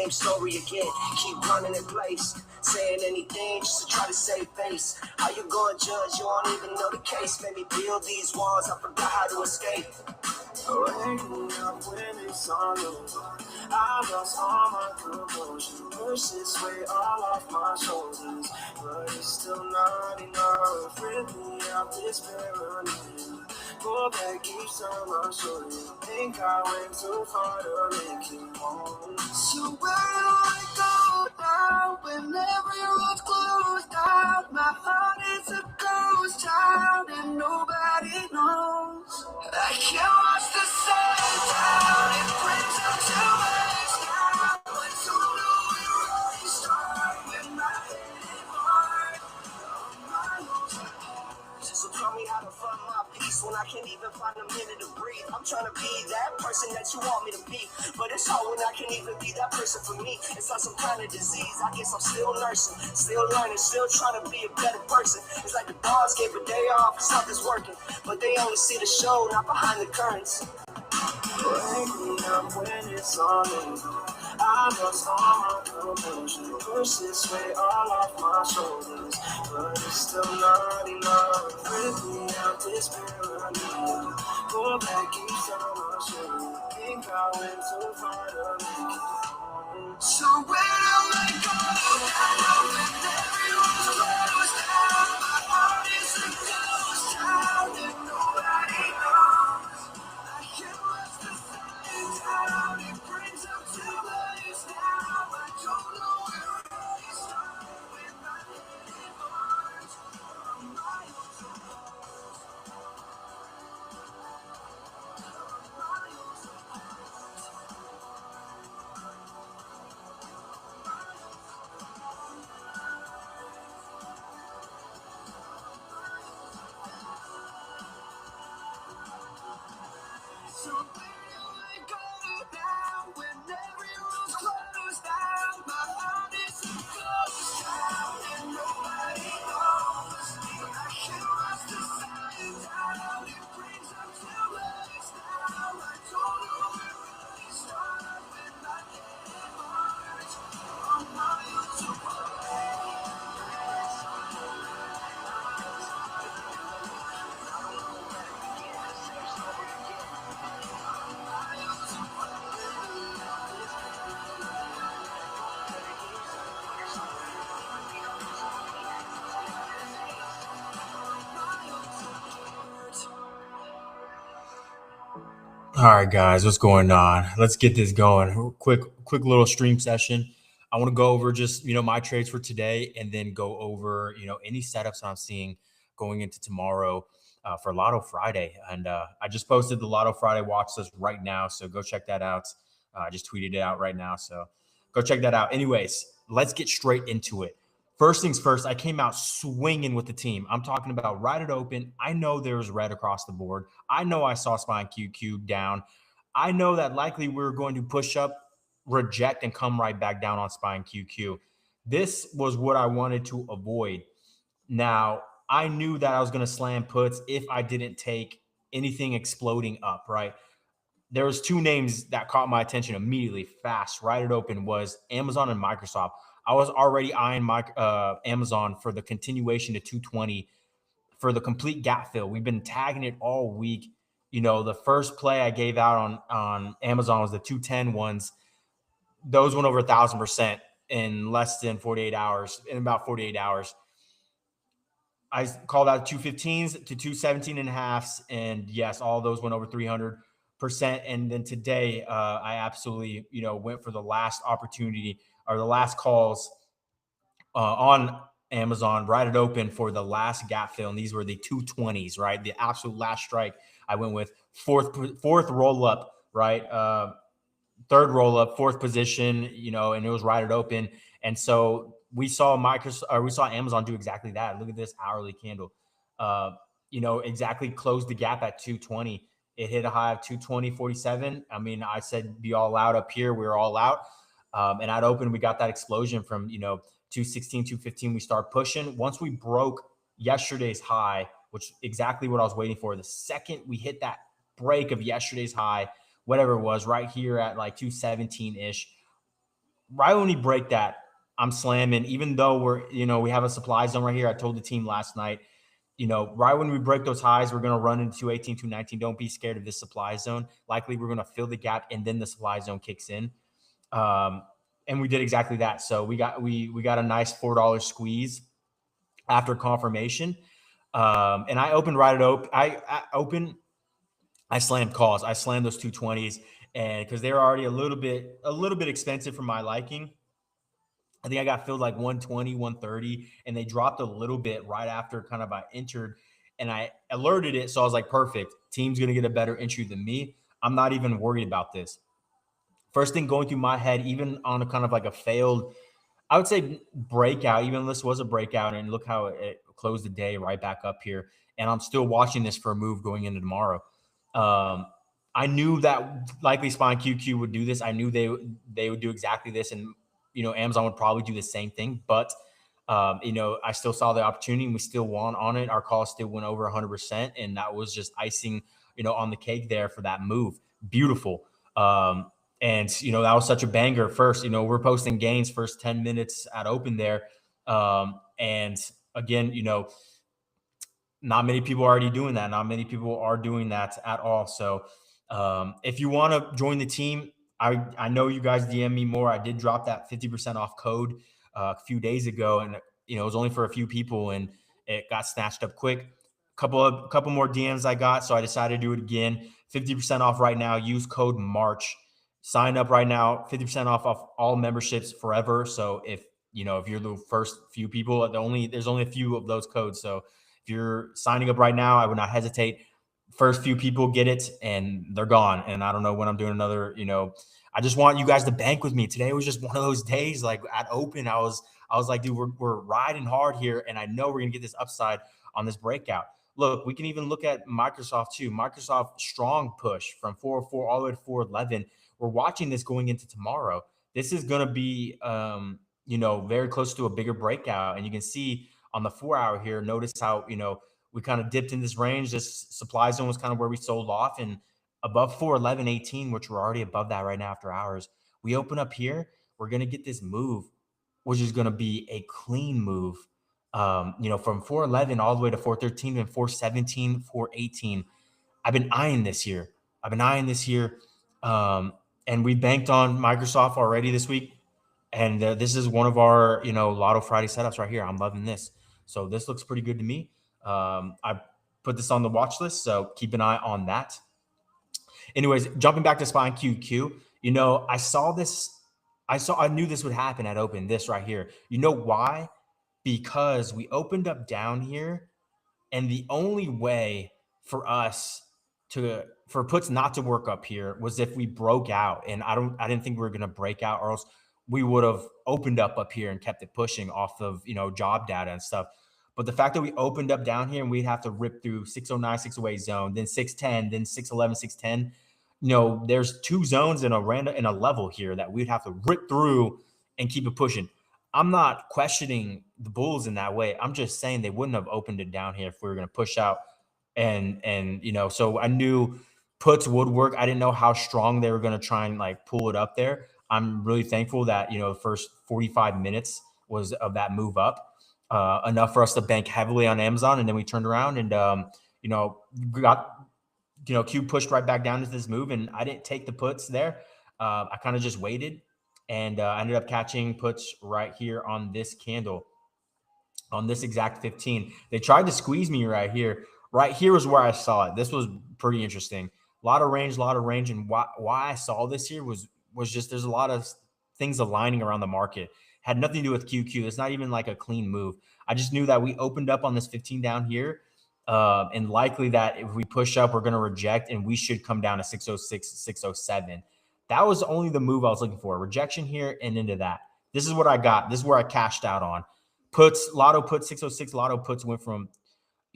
same story again. Keep running in place, saying anything just to try to save face. How you gonna judge? You don't even know the case. Made me build these walls, I forgot how to escape. Waking up when it's all over, I lost all my composure. Push this weight all off my shoulders, but it's still not enough. Rip me out this paranoia. Go back each time I show you. Think I went too far to make it home. So where do I go now when every road's closed down? My heart is a ghost town and nobody knows. I can't watch the sun down. It brings up to waste now. But don't know where I start with my head hard on my own. So tell me how to find my peace when I can't even find a minute to breathe. I'm trying to be that person that you want me to be, but it's hard when I can't even be that person for me. It's like some kind of disease. I guess I'm still nursing, still learning, still trying to be a better person. It's like the boss gave a day off, something's working, but they only see the show, not behind the curtains. Waking up when it's all over, I lost all my composure. Push this weight all off my shoulders, but it's still not enough. Rip me out this paranoia. Go back each time I show you. Think I went too far to make it home. So where do I go now when everyone's closed down? My heart is a ghost town and nobody knows. I can't watch the sun down. It brings up to life now. I don't know where I start with my head hurts on my own. So where do I go now when every road's closed down? My heart is a ghost town and nobody knows. I can't watch the sun down. It brings up to life now. I don't know where I start with my head hurts on my own. All right, guys, what's going on? Let's get this going. Quick little stream session. I want to go over just, my trades for today and then go over, any setups I'm seeing going into tomorrow for Lotto Friday. And I just posted the Lotto Friday watch list right now, so go check that out. I just tweeted it out right now, so go check that out. Anyways, let's get straight into it. First things first, I came out swinging with the team. I'm talking about right at open. I know there was red across the board. I know I saw SPY and QQ down. I know that likely we were going to push up, reject, and come right back down on SPY and QQ. This was what I wanted to avoid. Now, I knew that I was going to slam puts if I didn't take anything exploding up, right? There was two names that caught my attention immediately fast right at open was Amazon and Microsoft. I was already eyeing Amazon for the continuation to 220 for the complete gap fill. We've been tagging it all week. The first play I gave out on Amazon was the 210 ones. Those went over 1,000% in less than 48 hours, in about 48 hours. I called out 215s to 217.5s. And yes, all those went over 300%. And then today I absolutely, went for the last opportunity or the last calls on Amazon right at open for the last gap fill. And these were the 220s, right? The absolute last strike I went with. Fourth roll up, right? Third roll up, fourth position, and it was right at open. And so we saw Amazon do exactly that. Look at this hourly candle. Exactly closed the gap at 220. It hit a high of 220.47. I mean, I said be all out up here. We were all out. And at open, we got that explosion from, 216, 215. We start pushing. Once we broke yesterday's high, which exactly what I was waiting for, the second we hit that break of yesterday's high, whatever it was, right here at like 217-ish, right when we break that, I'm slamming, even though we have a supply zone right here. I told the team last night, right when we break those highs, we're going to run into 218, 219. Don't be scared of this supply zone. Likely we're going to fill the gap and then the supply zone kicks in. And we did exactly that. So we got a nice $4 squeeze after confirmation. And I opened right at open. I slammed calls. I slammed those 220s, and because they were already a little bit expensive for my liking. I think I got filled like 120, 130, and they dropped a little bit right after kind of I entered, and I alerted it. So I was like, perfect. Team's going to get a better entry than me. I'm not even worried about this. First thing going through my head, even on a kind of like a failed, I would say breakout, even though this was a breakout, and look how it closed the day right back up here. And I'm still watching this for a move going into tomorrow. I knew that likely Spine QQ would do this. I knew they would do exactly this, and Amazon would probably do the same thing. But I still saw the opportunity, and we still won on it. Our call still went over 100%, and that was just icing, on the cake there for that move. Beautiful. And that was such a banger. First, we're posting gains first 10 minutes at open there, and again, not many people are already doing that. Not many people are doing that at all. So if you want to join the team, I know you guys DM me more. I did drop that 50% off code a few days ago, and it was only for a few people, and it got snatched up quick. Couple more DMs I got, so I decided to do it again. 50% off right now. Use code March. Sign up right now. 50% off all memberships forever. So if you're the first few people, there's only a few of those codes. So if you're signing up right now, I would not hesitate. First few people get it and they're gone. And I don't know when I'm doing another, I just want you guys to bank with me. Today was just one of those days, like at open, I was like, dude, we're riding hard here. And I know we're going to get this upside on this breakout. Look, we can even look at Microsoft too. Microsoft strong push from 404 all the way to 411. We're watching this going into tomorrow. This is going to be, very close to a bigger breakout. And you can see on the 4 hour here, notice how, we kind of dipped in this range. This supply zone was kind of where we sold off, and above 411.18, which we're already above that right now after hours. We open up here, we're going to get this move, which is going to be a clean move. From 411 all the way to 413 and 417, 418. I've been eyeing this here. And we banked on Microsoft already this week. And this is one of our, Lotto Friday setups right here. I'm loving this. So this looks pretty good to me. I put this on the watch list, so keep an eye on that. Anyways, jumping back to Spine QQ, I knew this would happen at open, this right here. You know why? Because we opened up down here, and the only way for us for puts not to work up here was if we broke out. And I didn't think we were going to break out, or else we would have opened up here and kept it pushing off of, job data and stuff. But the fact that we opened up down here and we'd have to rip through 609, 608 zone, then 610, then 611, 610, there's two zones in a level here that we'd have to rip through and keep it pushing. I'm not questioning the bulls in that way. I'm just saying they wouldn't have opened it down here if we were going to push out. And so I knew puts would work. I didn't know how strong they were going to try and like pull it up there. I'm really thankful that, the first 45 minutes was of that move up. Enough for us to bank heavily on Amazon. And then we turned around and, got, Q pushed right back down into this move, and I didn't take the puts there. I kind of just waited, and I ended up catching puts right here on this candle, on this exact 15. They tried to squeeze me right here. Right here was where I saw it. This was pretty interesting. A lot of range. And why I saw this here was just there's a lot of things aligning around the market. Had nothing to do with QQ. It's not even like a clean move. I just knew that we opened up on this 15 down here, and likely that if we push up, we're going to reject, and we should come down to 606, 607. That was only the move I was looking for. Rejection here and into that. This is what I got. This is where I cashed out on. Puts, Lotto puts, 606 Lotto puts went from,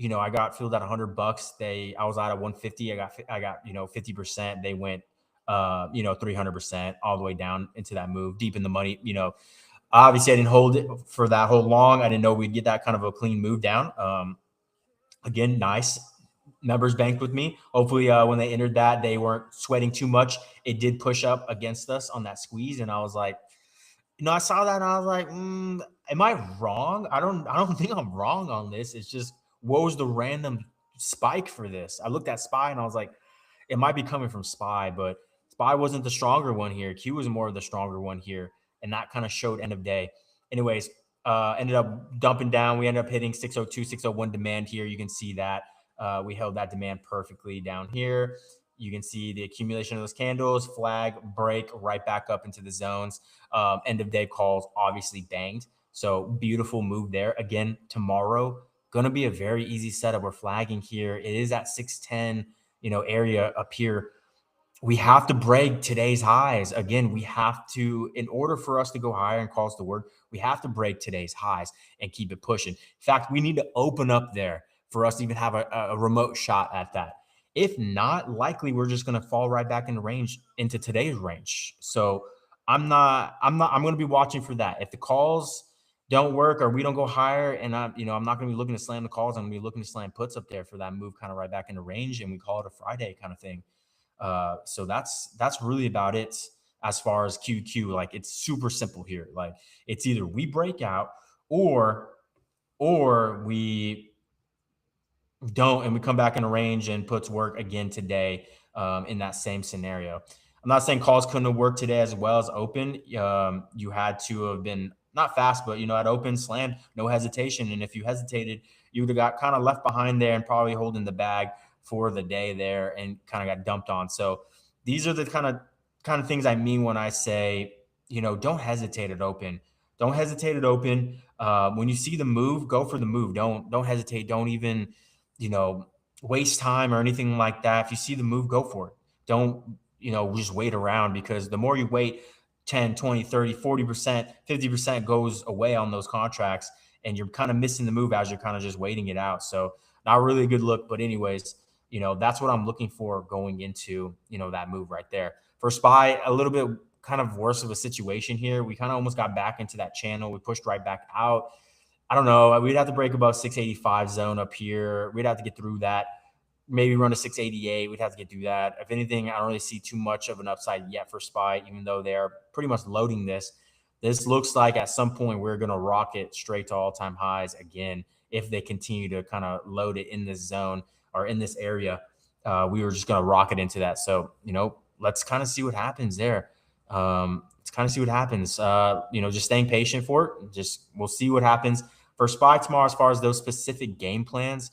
I got filled at $100. I was out at 150. I got 50%. They went, 300% all the way down into that move, deep in the money, Obviously, I didn't hold it for that whole long. I didn't know we'd get that kind of a clean move down. Again, nice. Members banked with me. Hopefully, when they entered that, they weren't sweating too much. It did push up against us on that squeeze, and I was like, I saw that and I was like, am I wrong? I don't think I'm wrong on this. It's just, what was the random spike for this? I looked at SPY and I was like, it might be coming from SPY, but SPY wasn't the stronger one here. Q was more of the stronger one here, and that kind of showed end of day. Anyways, ended up dumping down. We ended up hitting 602, 601 demand here. You can see that we held that demand perfectly down here. You can see the accumulation of those candles, flag, break, right back up into the zones. End of day calls obviously banged. So beautiful move there. Again, tomorrow, going to be a very easy setup. We're flagging here. It is at 610, area up here. We have to break today's highs. Again, we have to, in order for us to go higher and calls to work, we have to break today's highs and keep it pushing. In fact, we need to open up there for us to even have a remote shot at that. If not, likely we're just going to fall right back into range, into today's range. So I'm going to be watching for that. If the calls don't work or we don't go higher, and I'm not going to be looking to slam the calls. I'm going to be looking to slam puts up there for that move kind of right back into range, and we call it a Friday kind of thing. So that's really about it as far as QQ. Like, it's super simple here. Like, it's either we break out or we don't, and we come back in a range and puts work again today, in that same scenario. I'm not saying calls couldn't have worked today as well as open. You had to have been not fast, but at open, slammed, no hesitation. And if you hesitated, you would have got kind of left behind there and probably holding the bag for the day there and kind of got dumped on. So these are the kind of things I mean when I say, don't hesitate at open. Don't hesitate at open. When you see the move, go for the move. Don't hesitate. Don't even waste time or anything like that. If you see the move, go for it. Don't, just wait around, because the more you wait, 10, 20, 30, 40%, 50% goes away on those contracts, and you're kind of missing the move as you're kind of just waiting it out. So not really a good look, but anyways, that's what I'm looking for going into, that move right there. For SPY, a little bit kind of worse of a situation here. We kind of almost got back into that channel. We pushed right back out. I don't know. We'd have to break above 685 zone up here. We'd have to get through that. Maybe run to 688. We'd have to get through that. If anything, I don't really see too much of an upside yet for SPY, even though they are pretty much loading this. This looks like at some point we're going to rocket straight to all-time highs again if they continue to kind of load it in this zone or in this area. We were just going to rocket into that. So, let's kind of see what happens there. Let's kind of see what happens. Just staying patient for it. We'll see what happens for SPY tomorrow as far as those specific game plans.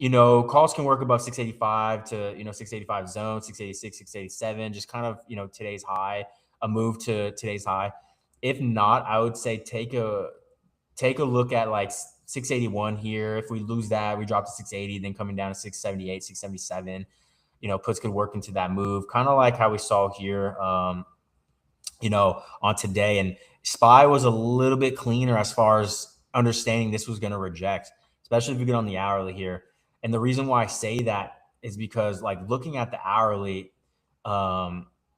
Calls can work above 685 to, 685 zone, 686, 687, just kind of, today's high, a move to today's high. If not, I would say take a look at like 681 here. If we lose that, we drop to 680, then coming down to 678, 677, puts could work into that move. Kind of like how we saw here, on today. And SPY was a little bit cleaner as far as understanding this was going to reject, especially if we get on the hourly here. And the reason why I say that is because, like, looking at the hourly,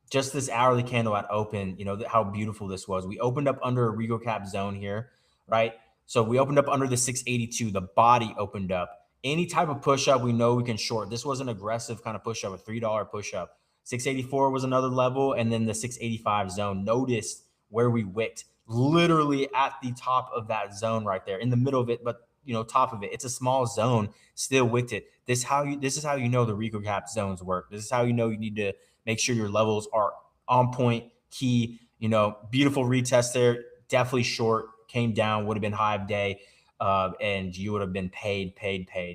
just this hourly candle at open, how beautiful this was. We opened up under a Rigo Cap zone here, right? So we opened up under the 682. The body opened up. Any type of push up, we know we can short. This was an aggressive kind of push up, a $3 push up. 684 was another level, and then the 685 zone. Notice where we wicked, literally at the top of that zone right there, in the middle of it, but top of it. It's a small zone, still wicked it. This is how you know the Rico Cap zones work. This is how you know you need to make sure your levels are on point, key. Beautiful retest there. Definitely short, came down, would have been high of day, and you would have been paid.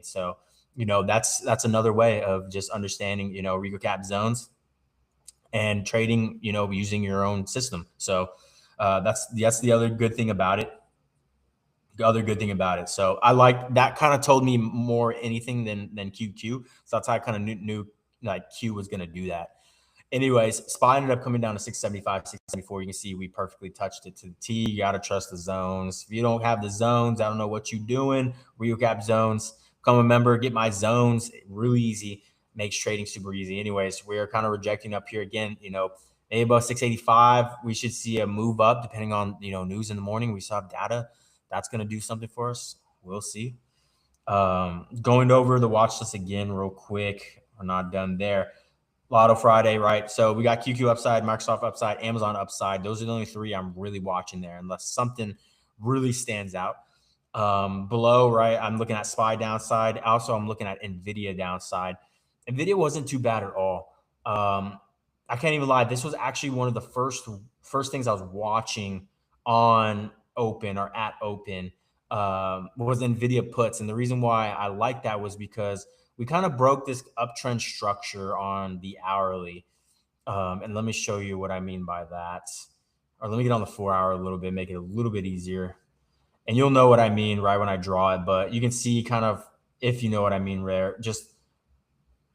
So that's another way of just understanding Rico Cap zones and trading, using your own system. So that's the other good thing about it. So I like that. Kind of told me more anything than QQ. So that's how I kind of knew like Q was going to do that. Anyways, SPY ended up coming down to 675, 674. You can see we perfectly touched it to the T. You got to trust the zones. If you don't have the zones, I don't know what you're doing. Rico Cap zones. Become a member, get my zones. Really easy. Makes trading super easy. Anyways, we're kind of rejecting up here again. Maybe above 685. We should see a move up depending on news in the morning. We saw data. That's going to do something for us. We'll see. Going over the watch list again real quick. We're not done there. Lotto Friday, right? So we got QQ upside, Microsoft upside, Amazon upside. Those are the only three I'm really watching there, unless something really stands out. Below, right, I'm looking at SPY downside. Also, I'm looking at NVIDIA downside. NVIDIA wasn't too bad at all. I can't even lie. This was actually one of the first things I was watching on Open or at Open was NVIDIA puts. And the reason why I like that was because we kind of broke this uptrend structure on the hourly. And let me show you what I mean by that. Or let me get on the 4 hour a little bit, make it a little bit easier. And you'll know what I mean right when I draw it, but you can see kind of, if you know what I mean, rare, just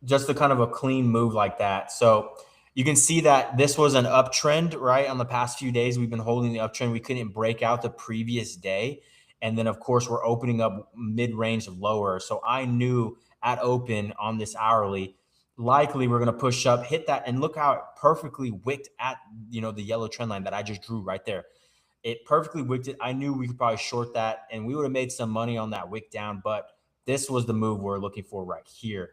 the kind of a clean move like that. So you can see that this was an uptrend, right? On the past few days, we've been holding the uptrend. We couldn't break out the previous day. And then, of course, we're opening up mid-range of lower. So I knew at open on this hourly, likely we're going to push up, hit that, and look how it perfectly wicked at, the yellow trend line that I just drew right there. It perfectly wicked it. I knew we could probably short that, and we would have made some money on that wick down, but this was the move we're looking for right here.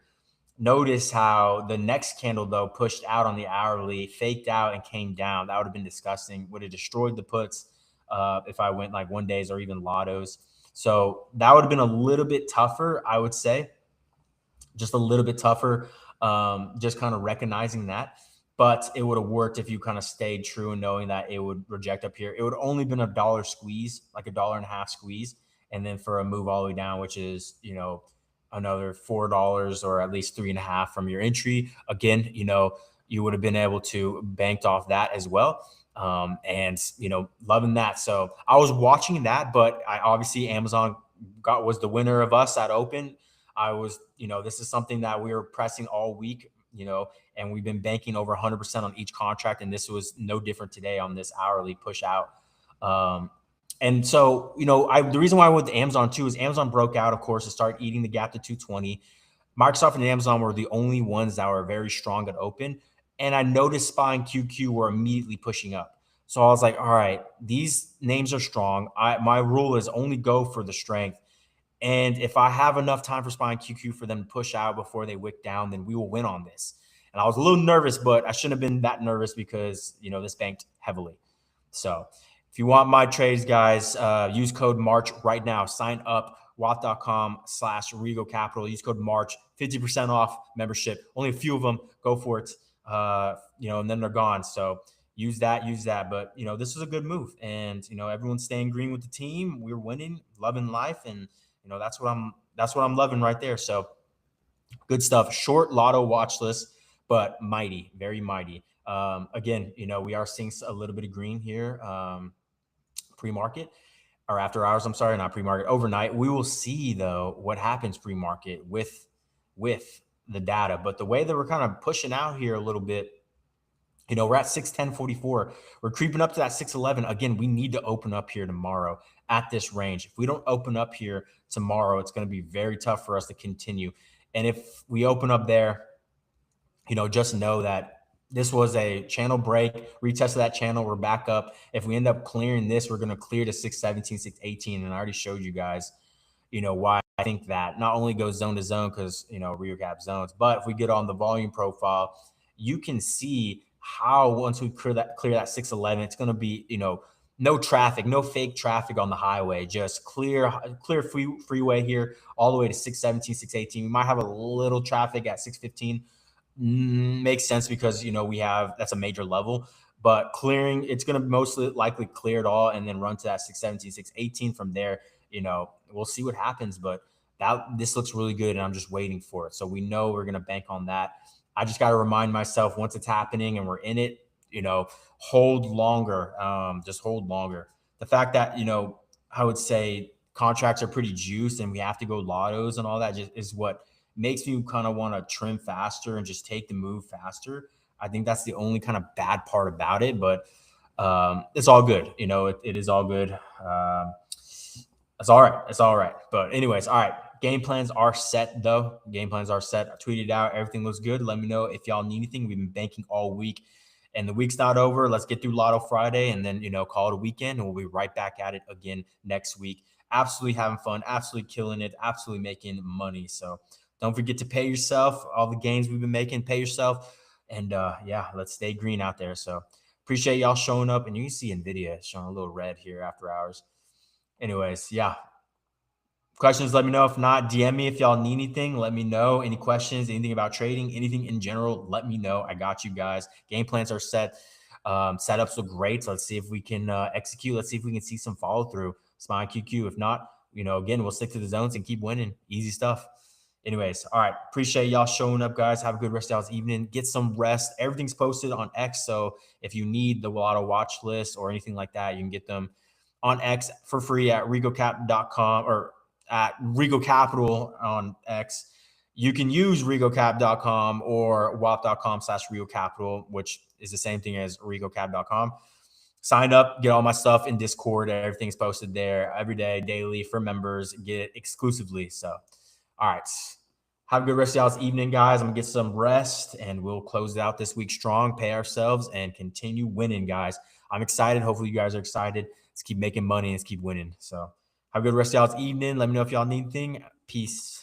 Notice how the next candle, though, pushed out on the hourly, faked out, and came down. That would have been disgusting. Would have destroyed the puts if I went like 1 days or even lottos. So that would have been a little bit tougher, I would say. Just a little bit tougher, just kind of recognizing that. But it would have worked if you kind of stayed true and knowing that it would reject up here. It would only been $1 squeeze, like $1.50 squeeze. And then for a move all the way down, which is, another $4 or at least 3.5 from your entry. Again, you would have been able to banked off that as well. And loving that. So I was watching that, but I obviously Amazon was the winner of us at open. I was, this is something that we were pressing all week, and we've been banking over 100% on each contract. And this was no different today on this hourly push out. And so, the reason why I went to Amazon too is Amazon broke out, of course, to start eating the gap to 220. Microsoft and Amazon were the only ones that were very strong at open. And I noticed SPY and QQ were immediately pushing up. So I was like, all right, these names are strong. My rule is only go for the strength. And if I have enough time for SPY and QQ for them to push out before they wick down, then we will win on this. And I was a little nervous, but I shouldn't have been that nervous because, this banked heavily. So if you want my trades, guys, use code MARCH right now. Sign up, Roth.com/Regal Capital. Use code MARCH, 50% off membership. Only a few of them. Go for it. And then they're gone. So use that. But, this was a good move. And, everyone's staying green with the team. We're winning, loving life. And, that's what I'm loving right there. So good stuff. Short lotto watch list, but mighty, very mighty. Again, we are seeing a little bit of green here. Pre-market or after hours. I'm sorry, not pre-market, overnight. We will see though what happens pre-market with the data. But the way that we're kind of pushing out here a little bit, we're at 610.44. We're creeping up to that 611. Again, we need to open up here tomorrow at this range. If we don't open up here tomorrow, it's going to be very tough for us to continue. And if we open up there, just know that this was a channel break, retest of that channel. We're back up. If we end up clearing this, we're going to clear to 617, 618. And I already showed you guys, why I think that not only goes zone to zone because, real cap zones, but if we get on the volume profile, you can see how once we clear that 611, it's going to be, no traffic, no fake traffic on the highway, just clear freeway here all the way to 617, 618. We might have a little traffic at 615. Makes sense because that's a major level, but clearing, it's going to mostly likely clear it all and then run to that 617, 618 from there. We'll see what happens, but this looks really good and I'm just waiting for it. So we know we're going to bank on that. I just got to remind myself once it's happening and we're in it, hold longer. Just hold longer. The fact that, I would say contracts are pretty juiced and we have to go lottos and all that just is what makes me kind of want to trim faster and just take the move faster. I think that's the only kind of bad part about it, but it's all good. It is all good. It's all right. It's all right. But anyways, all right. Game plans are set though. Game plans are set. I tweeted out. Everything looks good. Let me know if y'all need anything. We've been banking all week and the week's not over. Let's get through Lotto Friday and then, call it a weekend and we'll be right back at it again next week. Absolutely having fun, absolutely killing it, absolutely making money. So don't forget to pay yourself. All the gains we've been making, pay yourself. And yeah, let's stay green out there. So appreciate y'all showing up. And you can see NVIDIA showing a little red here after hours. Anyways, yeah. Questions, let me know. If not, DM me if y'all need anything. Let me know. Any questions, anything about trading, anything in general, let me know. I got you guys. Game plans are set. Setups look great. So let's see if we can execute. Let's see if we can see some follow through. Spine QQ. If not, again, we'll stick to the zones and keep winning. Easy stuff. Anyways, all right. Appreciate y'all showing up, guys. Have a good rest of y'all's evening. Get some rest. Everything's posted on X. So if you need the Lotto watch list or anything like that, you can get them on X for free at rigocap.com or at Rigo Capital on X. You can use rigocap.com or wap.com/Rigo Capital, which is the same thing as rigocap.com. Sign up, get all my stuff in Discord. Everything's posted there every day, daily for members. Get it exclusively. So, all right. Have a good rest of y'all's evening, guys. I'm going to get some rest, and we'll close it out this week strong, pay ourselves, and continue winning, guys. I'm excited. Hopefully you guys are excited. Let's keep making money and let's keep winning. So have a good rest of y'all's evening. Let me know if y'all need anything. Peace.